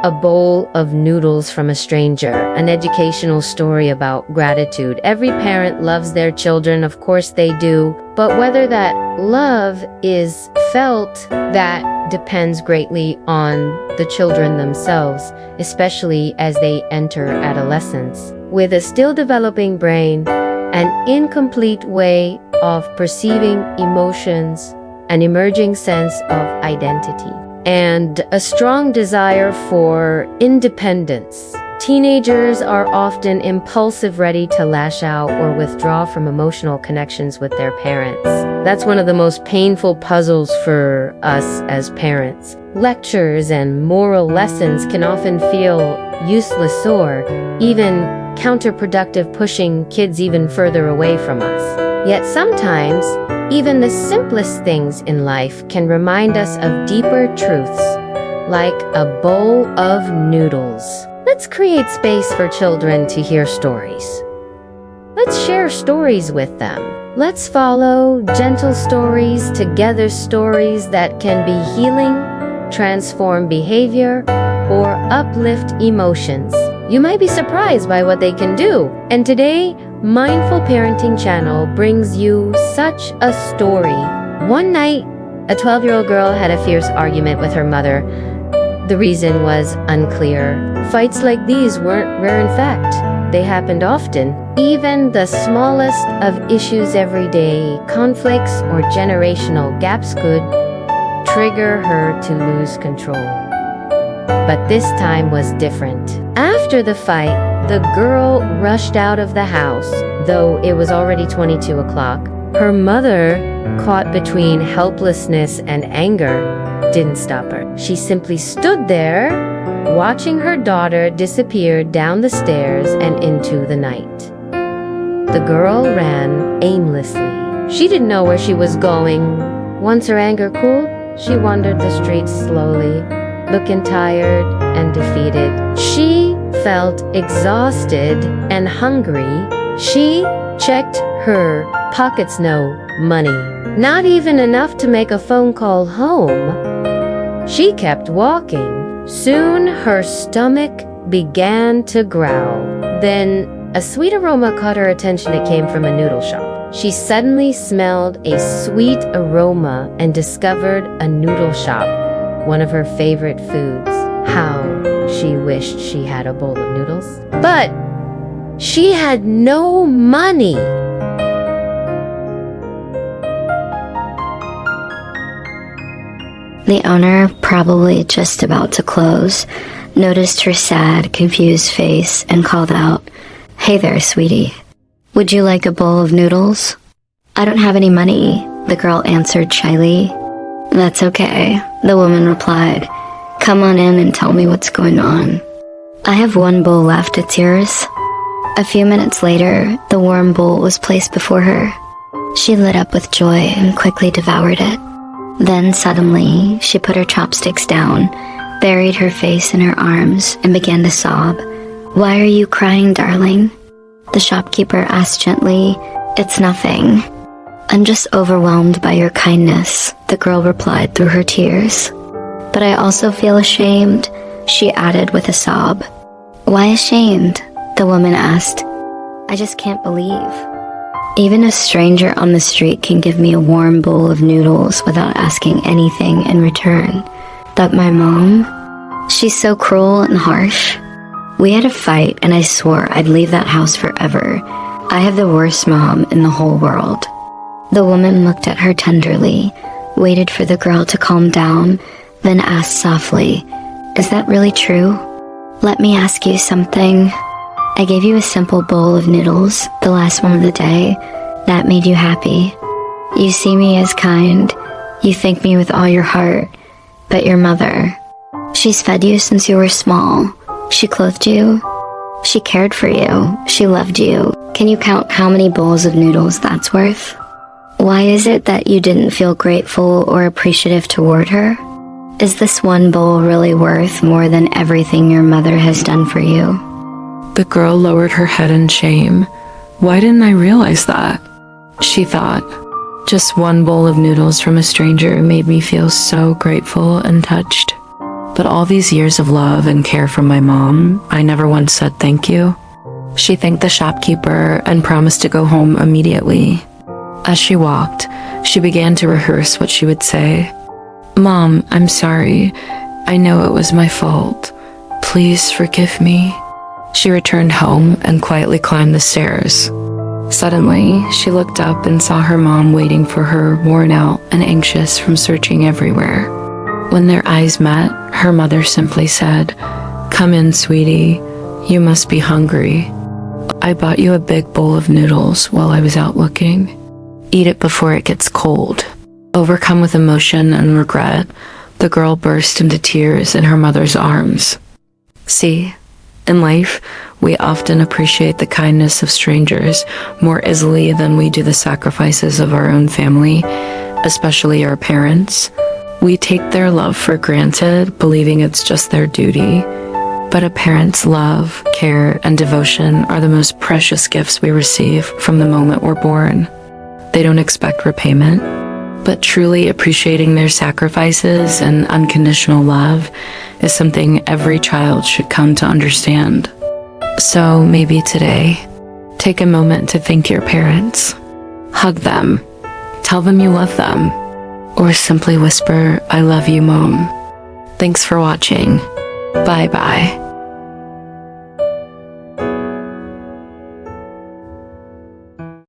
A bowl of noodles from a stranger, an educational story about gratitude. Every parent loves their children, of course they do, but whether that love is felt, that depends greatly on the children themselves, especially as they enter adolescence. With a still developing brain, an incomplete way of perceiving emotions, an emerging sense of identity, and a strong desire for independence. Teenagers are often impulsive, ready to lash out or withdraw from emotional connections with their parents. That's one of the most painful puzzles for us as parents. Lectures and moral lessons can often feel useless or even counterproductive, pushing kids even further away from us. Yet sometimes, even the simplest things in life can remind us of deeper truths, like a bowl of noodles. Let's create space for children to hear stories. Let's share stories with them. Let's follow gentle stories, together stories that can be healing, transform behavior, or uplift emotions. You might be surprised by what they can do. And today, Mindful Parenting Channel brings you such a story. One night, a 12-year-old girl had a fierce argument with her mother. The reason was unclear. Fights like these weren't rare in fact. They happened often. Even the smallest of issues, everyday conflicts or generational gaps, could trigger her to lose control. But this time was different. After the fight, the girl rushed out of the house, though it was already 22 o'clock. Her mother, caught between helplessness and anger, didn't stop her. She simply stood there, watching her daughter disappear down the stairs and into the night. The girl ran aimlessly. She didn't know where she was going. Once her anger cooled, she wandered the streets slowly, looking tired and defeated. She felt exhausted and hungry. She checked her pockets, no money. Not even enough to make a phone call home. She kept walking. Soon her stomach began to growl. Then a sweet aroma caught her attention. It came from a noodle shop. She suddenly smelled a sweet aroma and discovered a noodle shop, one of her favorite foods. How she wished she had a bowl of noodles. But she had no money. The owner, probably just about to close, noticed her sad, confused face and called out, "Hey there, sweetie. Would you like a bowl of noodles?" "I don't have any money," the girl answered shyly. "That's okay," the woman replied. "Come on in and tell me what's going on." "I have one bowl left, it's yours." A few minutes later, the warm bowl was placed before her. She lit up with joy and quickly devoured it. Then suddenly, she put her chopsticks down, buried her face in her arms, and began to sob. "Why are you crying, darling?" The shopkeeper asked gently. "It's nothing. I'm just overwhelmed by your kindness," the girl replied through her tears. "But I also feel ashamed," she added with a sob. "Why ashamed?" the woman asked. "I just can't believe. Even a stranger on the street can give me a warm bowl of noodles without asking anything in return. But my mom, she's so cruel and harsh. We had a fight and I swore I'd leave that house forever. I have the worst mom in the whole world." The woman looked at her tenderly, waited for the girl to calm down, then asked softly, "Is that really true? Let me ask you something. I gave you a simple bowl of noodles, the last one of the day. That made you happy. You see me as kind. You thank me with all your heart. But your mother, she's fed you since you were small. She clothed you. She cared for you. She loved you. Can you count how many bowls of noodles that's worth? Why is it that you didn't feel grateful or appreciative toward her? Is this one bowl really worth more than everything your mother has done for you?" The girl lowered her head in shame. Why didn't I realize that? She thought. Just one bowl of noodles from a stranger made me feel so grateful and touched. But all these years of love and care from my mom, I never once said thank you. She thanked the shopkeeper and promised to go home immediately. As she walked, she began to rehearse what she would say. "Mom, I'm sorry. I know it was my fault. Please forgive me." She returned home and quietly climbed the stairs. Suddenly, she looked up and saw her mom waiting for her, worn out and anxious from searching everywhere. When their eyes met, her mother simply said, "Come in, sweetie. You must be hungry. I bought you a big bowl of noodles while I was out looking. Eat it before it gets cold." Overcome with emotion and regret, the girl burst into tears in her mother's arms. See, in life, we often appreciate the kindness of strangers more easily than we do the sacrifices of our own family, especially our parents. We take their love for granted, believing it's just their duty. But a parent's love, care, and devotion are the most precious gifts we receive from the moment we're born. They don't expect repayment, but truly appreciating their sacrifices and unconditional love is something every child should come to understand. So maybe today, take a moment to thank your parents. Hug them, tell them you love them, or simply whisper, "I love you, Mom." Thanks for watching. Bye-bye.